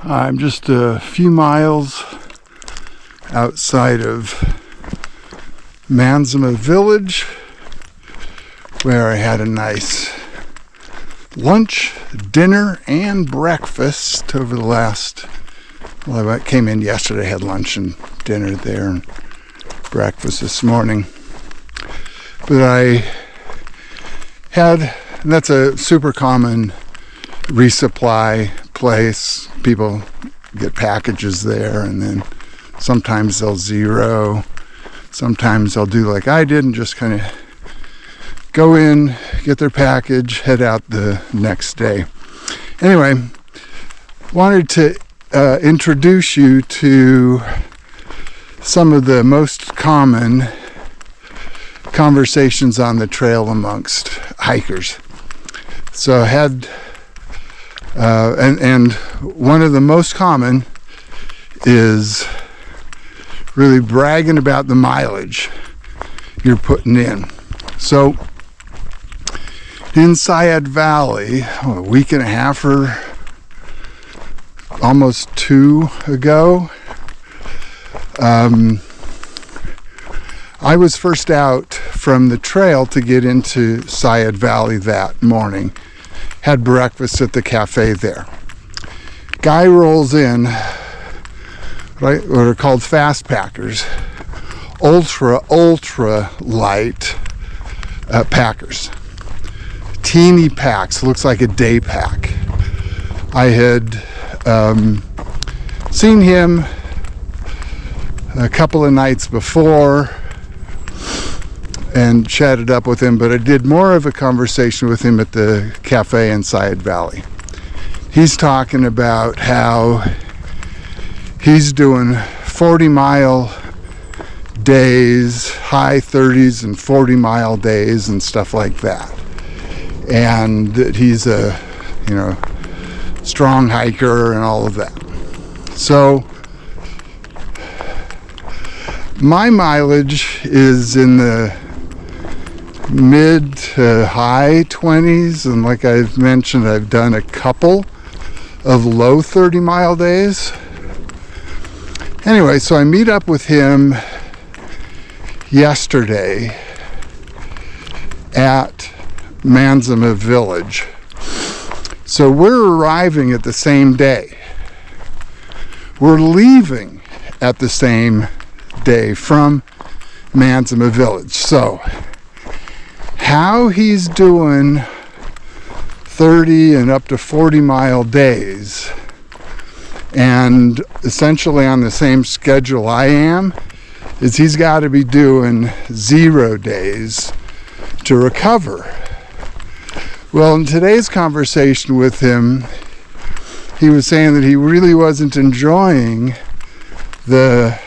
I'm just a few miles outside of Mazama village, where I had a nice lunch, dinner, and breakfast over the last, well, I came in yesterday, had lunch and dinner there, and breakfast this morning. But I had, and that's a super common resupply place. People get packages there, and then sometimes they'll zero. Sometimes they'll do like I did and just kind of go in, get their package, head out the next day. Anyway, wanted to introduce you to some of the most common conversations on the trail amongst hikers. So I had, and one of the most common is really bragging about the mileage you're putting in. So in Sayad Valley, a week and a half or almost 2 ago, I was first out from the trail to get into Sayad Valley that morning. Had breakfast at the cafe there. Guy rolls in, right, what are called fast packers, ultra light packers. Teeny packs, looks like a day pack. I had seen him a couple of nights before and chatted up with him, but I did more of a conversation with him at the cafe in Sayad Valley. He's talking about how he's doing 40-mile days, high 30s and 40-mile days and stuff like that. And that he's a, strong hiker and all of that. So my mileage is in the mid to high 20s, and like I've mentioned, I've done a couple of low 30-mile days. Anyway, so I meet up with him yesterday at Mazama village. So we're arriving at the same day. We're leaving at the same day from Mazama village. So how he's doing 30 and up to 40-mile days and essentially on the same schedule I am is he's got to be doing 0 days to recover. Well, in today's conversation with him, he was saying that he really wasn't enjoying the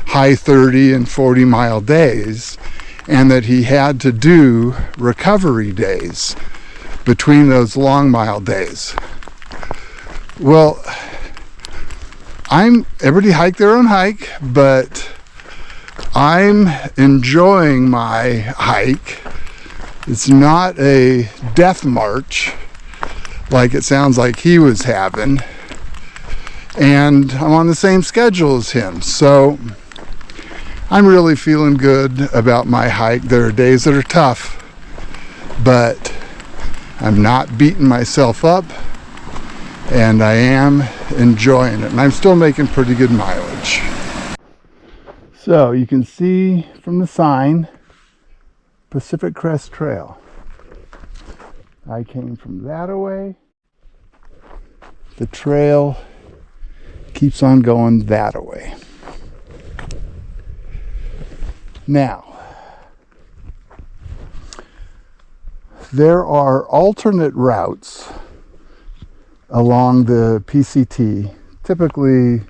high 30 and 40-mile days, and that he had to do recovery days between those long mile days. Well, everybody hike their own hike, but I'm enjoying my hike. It's not a death march like it sounds like he was having, and I'm on the same schedule as him, so I'm really feeling good about my hike. There are days that are tough, but I'm not beating myself up, and I am enjoying it, and I'm still making pretty good mileage. So you can see from the sign, Pacific Crest Trail. I came from that away. The trail keeps on going that away. Now, there are alternate routes along the PCT, typically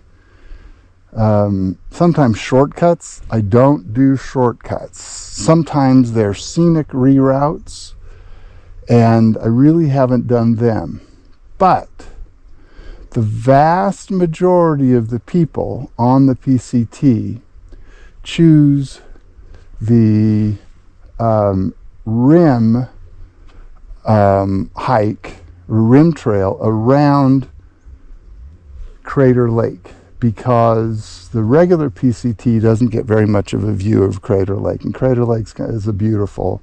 sometimes shortcuts. I don't do shortcuts. Sometimes they're scenic reroutes, and I really haven't done them. But the vast majority of the people on the PCT choose the rim hike, rim trail around Crater Lake, because the regular PCT doesn't get very much of a view of Crater Lake. And Crater Lake is a beautiful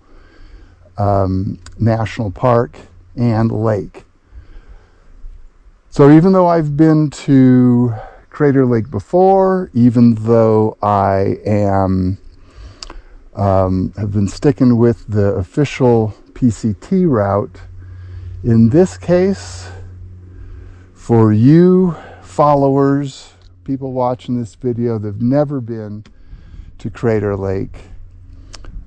national park and lake. So even though I've been to Crater Lake before, even though I have been sticking with the official PCT route, in this case, for you followers, people watching this video that have never been to Crater Lake,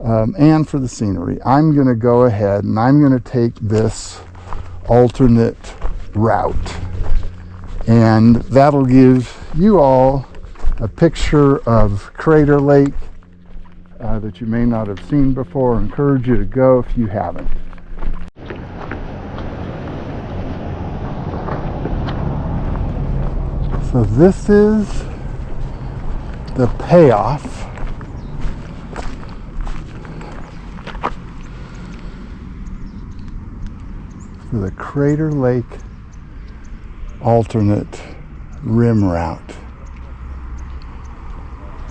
and for the scenery, I'm going to go ahead and I'm going to take this alternate route, and that'll give you all a picture of Crater Lake that you may not have seen before. I encourage you to go if you haven't. So this is the payoff for the Crater Lake alternate rim route.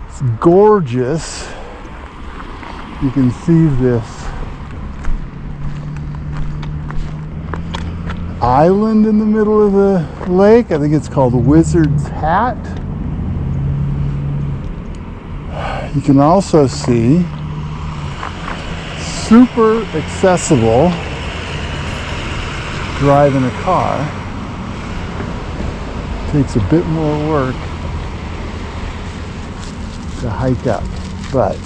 It's gorgeous. You can see this island in the middle of the lake. I think it's called the Wizard's Hat. You can also see super accessible driving a car. Takes a bit more work to hike up, but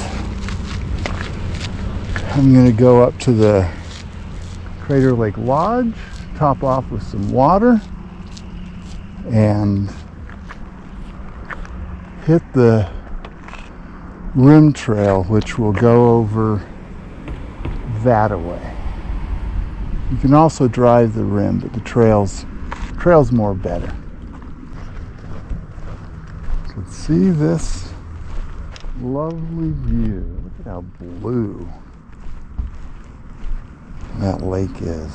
I'm going to go up to the Crater Lake Lodge, top off with some water, and hit the rim trail, which will go over that away. You can also drive the rim, but the trail's more better. So see this lovely view. Look at how blue that lake is.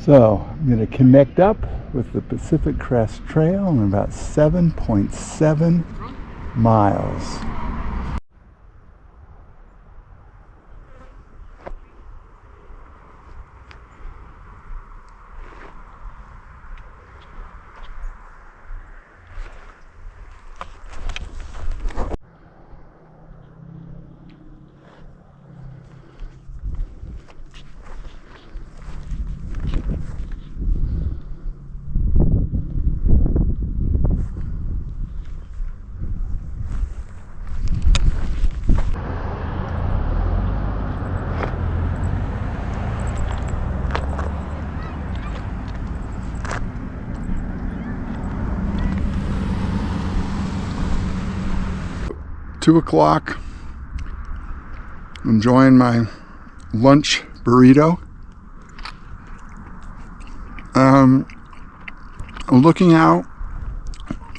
So I'm going to connect up with the Pacific Crest Trail in about 7.7 miles. Two o'clock, enjoying my lunch burrito. I'm looking out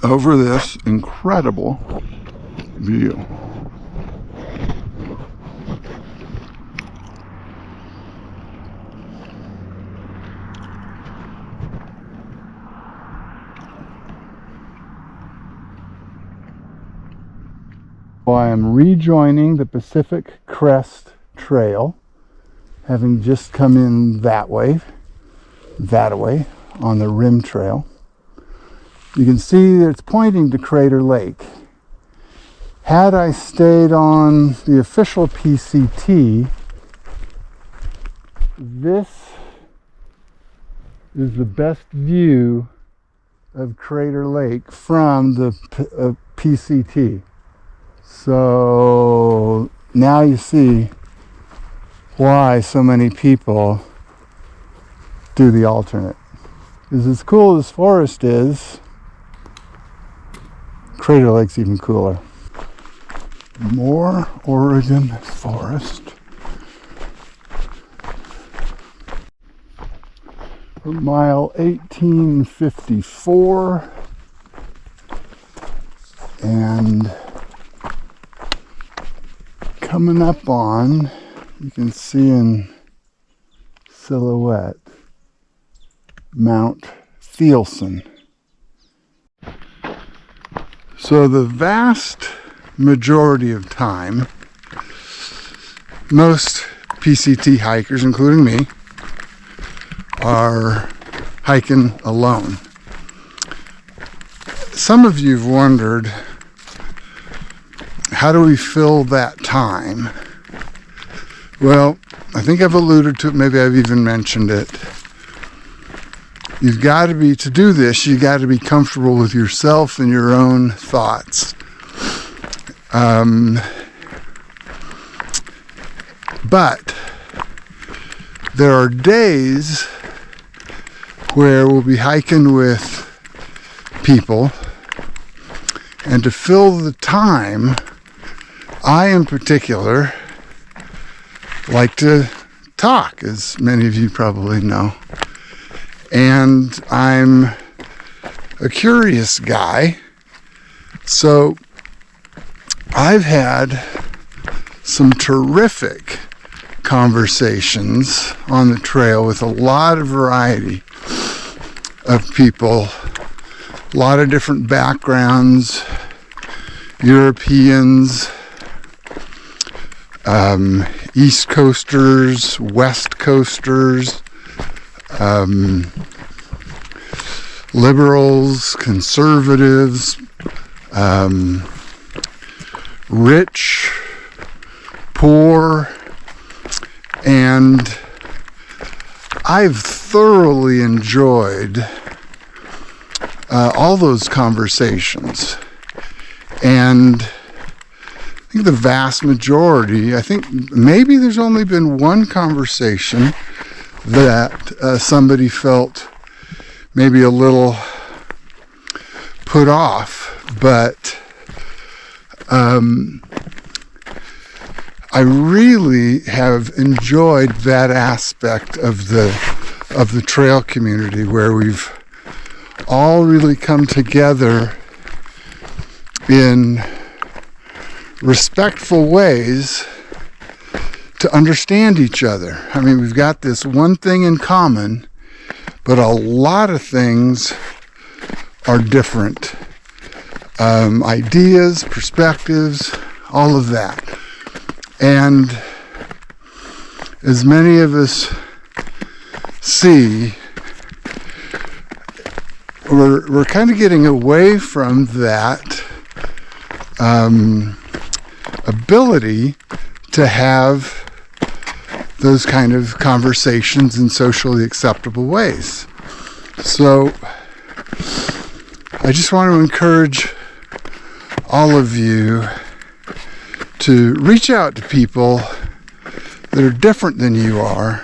over this incredible view. I am rejoining the Pacific Crest Trail, having just come in that way on the rim trail. You can see that it's pointing to Crater Lake. Had I stayed on the official PCT, this is the best view of Crater Lake from the PCT. So now you see why so many people do the alternate. Because as cool as Forest is, Crater Lake's even cooler. More Oregon forest. Mile 1854. And coming up on, you can see in silhouette, Mount Thielsen. So the vast majority of time, most PCT hikers, including me, are hiking alone. Some of you have wondered, how do we fill that time? Well, I think I've alluded to it, maybe I've even mentioned it. You've got to be, to do this, you got to be comfortable with yourself and your own thoughts. But there are days where we'll be hiking with people, and to fill the time, I in particular like to talk, as many of you probably know. And I'm a curious guy, so I've had some terrific conversations on the trail with a lot of variety of people, a lot of different backgrounds, Europeans, East Coasters, West Coasters, liberals, conservatives, rich, poor, and I've thoroughly enjoyed all those conversations. And I think the vast majority, I think maybe there's only been one conversation that somebody felt maybe a little put off, but I really have enjoyed that aspect of the trail community, where we've all really come together in respectful ways to understand each other. I mean, we've got this one thing in common, but a lot of things are different. Ideas, perspectives, all of that. And as many of us see, we're kind of getting away from that ability to have those kind of conversations in socially acceptable ways. So I just want to encourage all of you to reach out to people that are different than you are.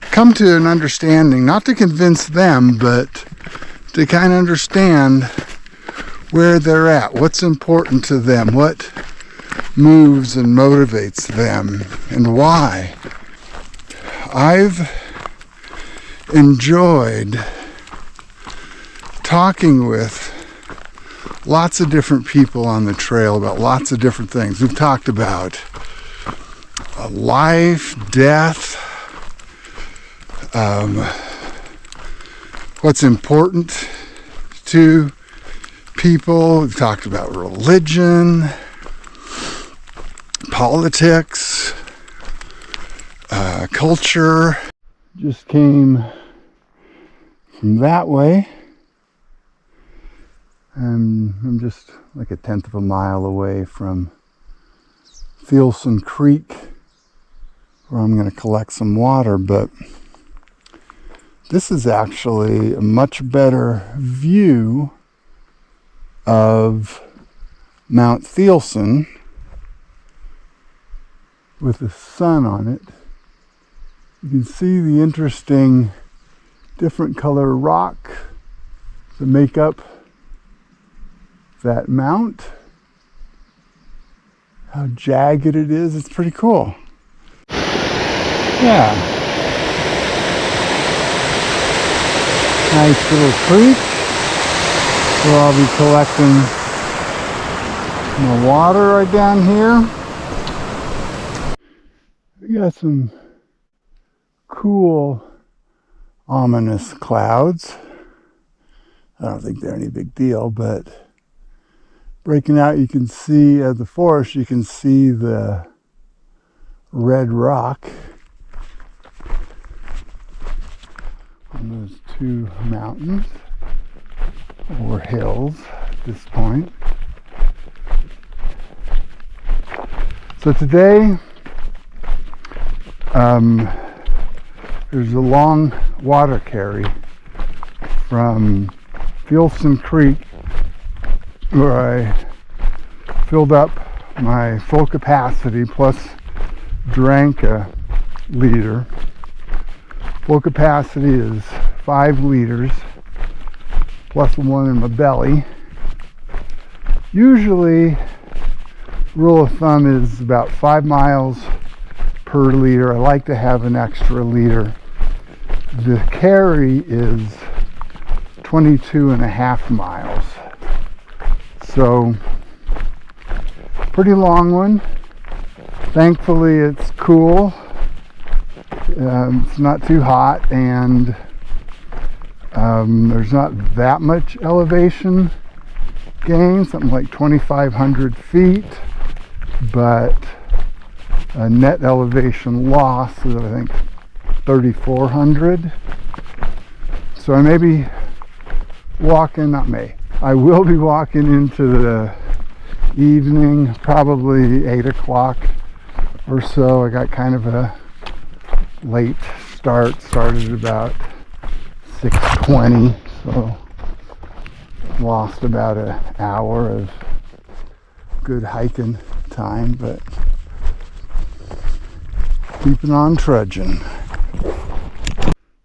Come to an understanding, not to convince them, but to kind of understand where they're at, what's important to them, what moves and motivates them, and why. I've enjoyed talking with lots of different people on the trail about lots of different things. We've talked about life, death, what's important to people. We've talked about religion, politics, culture. Just came from that way, and I'm just like 1/10 of a mile away from Thielsen Creek, where I'm going to collect some water. But this is actually a much better view of Mount Thielsen with the sun on it. You can see the interesting different color rock that make up that mount. How jagged it is, it's pretty cool. Yeah. Nice little creek where I'll be collecting My water right down here. We got some cool, ominous clouds. I don't think they're any big deal, but breaking out, you can see at the forest, you can see the red rock on those two mountains, or hills at this point. So today, there's a long water carry from Thielsen Creek where I filled up my full capacity plus drank a liter. Full capacity is 5 liters plus the one in my belly. Usually, rule of thumb is about 5 miles per liter. I like to have an extra liter. The carry is 22.5 miles. So, pretty long one. Thankfully, it's cool. It's not too hot, and there's not that much elevation gain, something like 2,500 feet, but a net elevation loss is, I think, 3,400. So I may be walking, I will be walking into the evening, probably 8 o'clock or so. I got kind of a late start, started about 6:20, so lost about an hour of good hiking time, but keeping on trudging.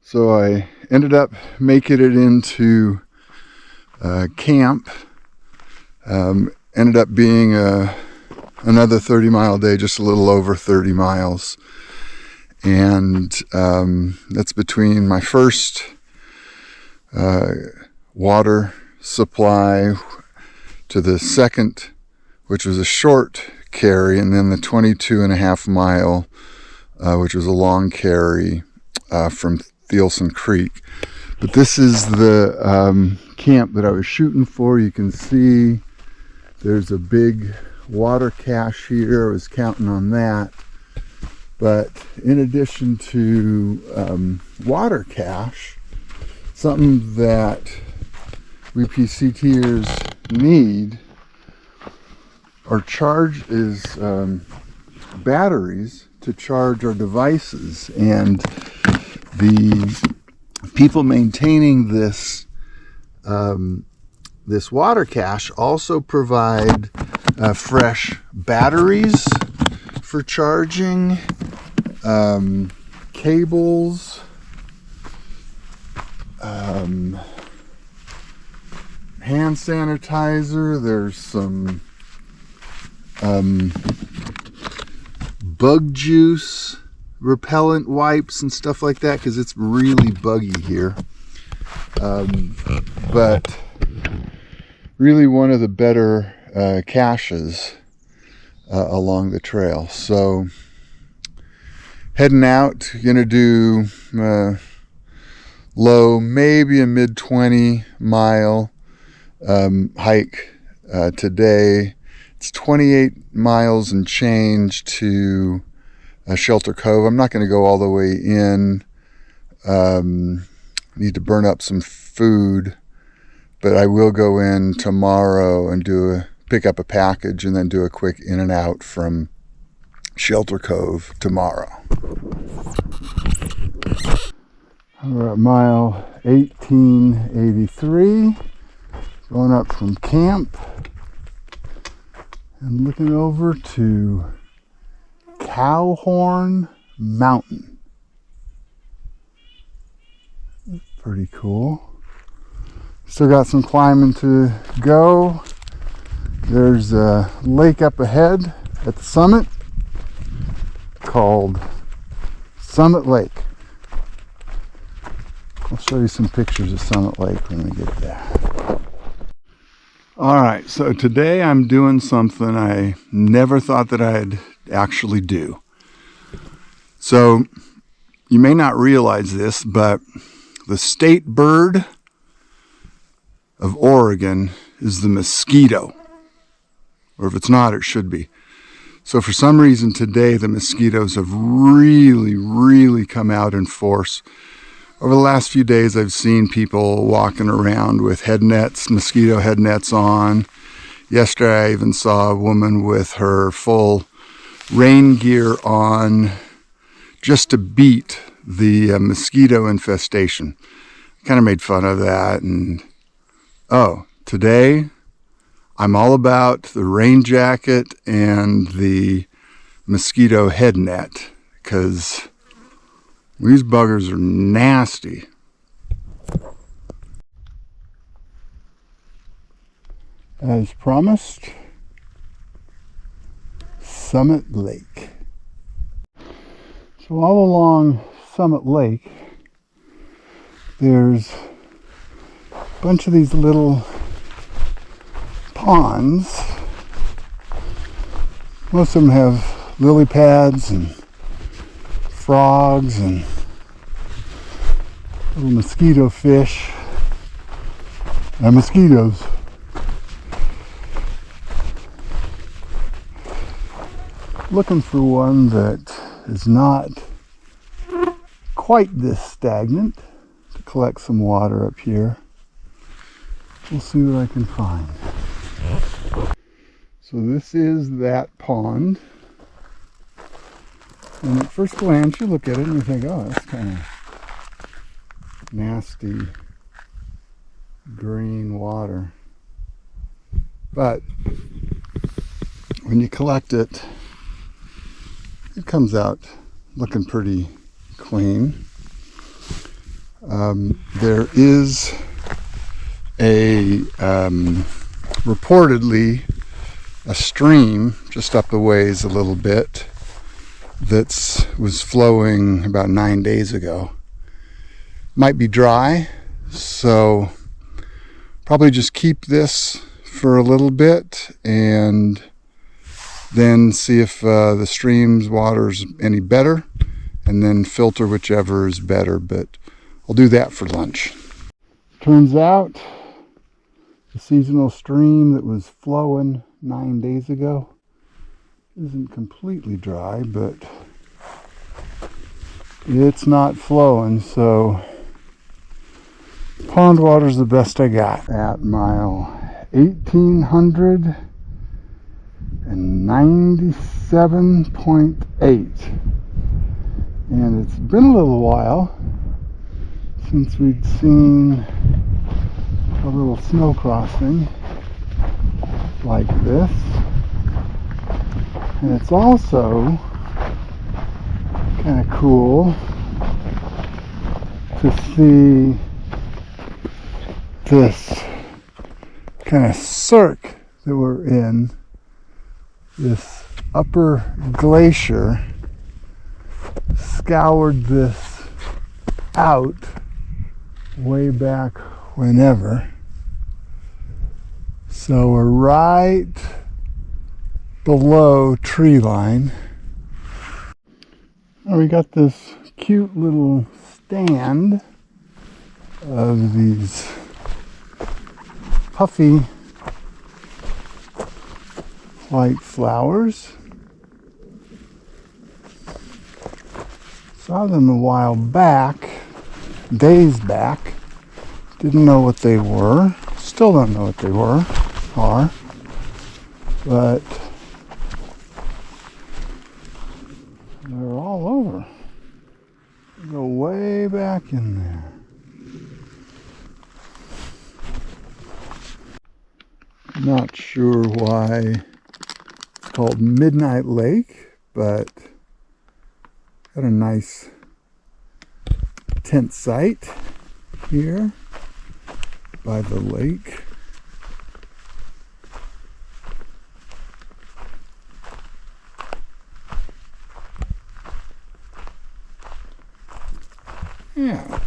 So I ended up making it into camp. Ended up being another 30-mile day, just a little over 30 miles. And that's between my first water supply to the second, which was a short carry, and then the 22.5 mile, which was a long carry from Thielsen Creek. But this is the camp that I was shooting for. You can see there's a big water cache here. I was counting on that. But in addition to water cache, something that we PCTers need is batteries to charge our devices. And the people maintaining this this water cache also provide fresh batteries for charging, cables, hand sanitizer. There's some bug juice, repellent wipes and stuff like that, because it's really buggy here. But really one of the better caches along the trail. So heading out, gonna do low, maybe a mid 20 mile hike today. It's 28 miles and change to Shelter Cove. I'm not going to go all the way in. Need to burn up some food, but I will go in tomorrow and pick up a package and then do a quick in and out from Shelter Cove tomorrow. We're at mile 1883, going up from camp and looking over to Cowhorn Mountain. Pretty cool. Still got some climbing to go. There's a lake up ahead at the summit called Summit Lake. I'll show you some pictures of Summit Lake when we get there. All right, so today I'm doing something I never thought that I'd actually do. So you may not realize this, but the state bird of Oregon is the mosquito. Or if it's not, it should be. So for some reason today, the mosquitoes have really come out in force. Over the last few days, I've seen people walking around with head nets, mosquito head nets on. Yesterday, I even saw a woman with her full rain gear on just to beat the mosquito infestation. Kind of made fun of that. And today I'm all about the rain jacket and the mosquito head net, because these buggers are nasty. As promised, Summit Lake. So all along Summit Lake, there's a bunch of these little ponds. Most of them have lily pads and frogs and little mosquito fish and mosquitoes. Looking for one that is not quite this stagnant to collect some water up here. We'll see what I can find. So this is that pond. And at first glance you look at it and you think, oh, that's kind of nasty green water. But when you collect it, it comes out looking pretty clean. There is reportedly a stream just up the ways a little bit that was flowing about 9 days ago. Might be dry, so probably just keep this for a little bit and then see if the stream's water's any better, and then filter whichever is better, but I'll do that for lunch. Turns out the seasonal stream that was flowing 9 days ago isn't completely dry, but it's not flowing, so pond water's the best I got. At mile 1897.8, and it's been a little while since we'd seen a little snow crossing like this. And it's also kind of cool to see this kind of cirque that we're in. This upper glacier scoured this out way back whenever. So we're right below tree line. Now we got this cute little stand of these puffy white flowers. Saw them a while back, days back. Didn't know what they were. Still don't know what they are. But they're all over. They go way back in there. Not sure why it's called Midnight Lake, but got a nice tent site here by the lake. Yeah.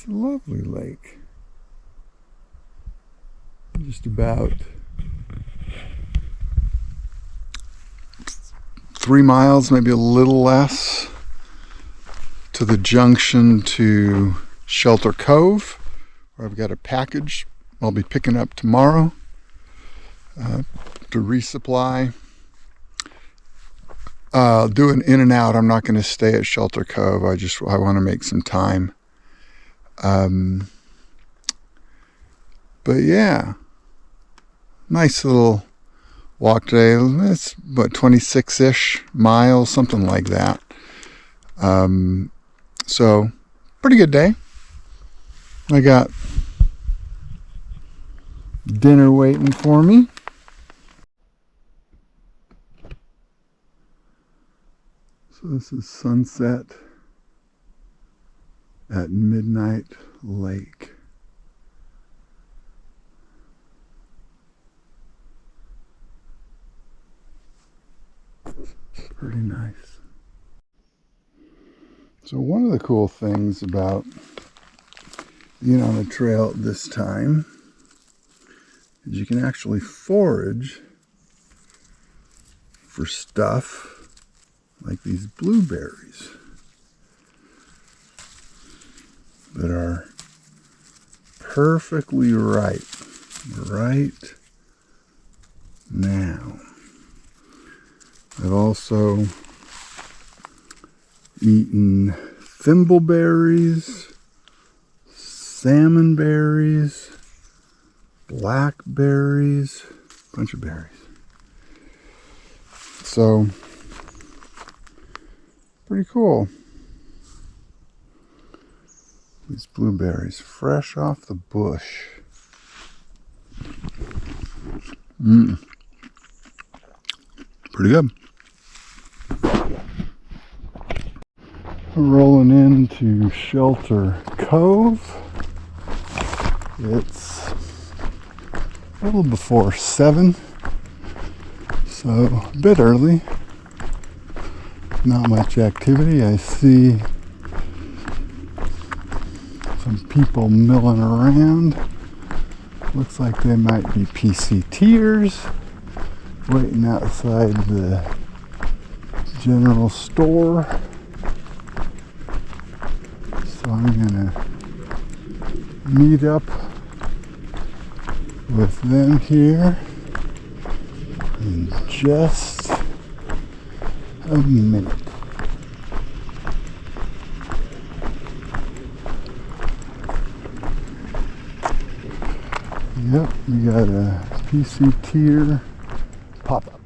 It's a lovely lake. Just about 3 miles, maybe a little less, to the junction to Shelter Cove, where I've got a package I'll be picking up tomorrow to resupply. I'll do an in and out. I'm not going to stay at Shelter Cove. I want to make some time. But yeah, nice little walk today. It's about 26-ish miles, something like that. So pretty good day. I got dinner waiting for me. So this is sunset at Midnight Lake. Pretty nice. So one of the cool things about being on the trail at this time is you can actually forage for stuff like these blueberries that are perfectly ripe right now. I've also eaten thimbleberries, salmon berries, blackberries, a bunch of berries. So, pretty cool. These blueberries, fresh off the bush. Pretty good. Rolling into Shelter Cove. It's a little before 7, so a bit early. Not much activity. I see some people milling around. Looks like they might be PCTers waiting outside the general store. So I'm gonna meet up with them here in just a minute. Yep, we got a PCTer pop-up.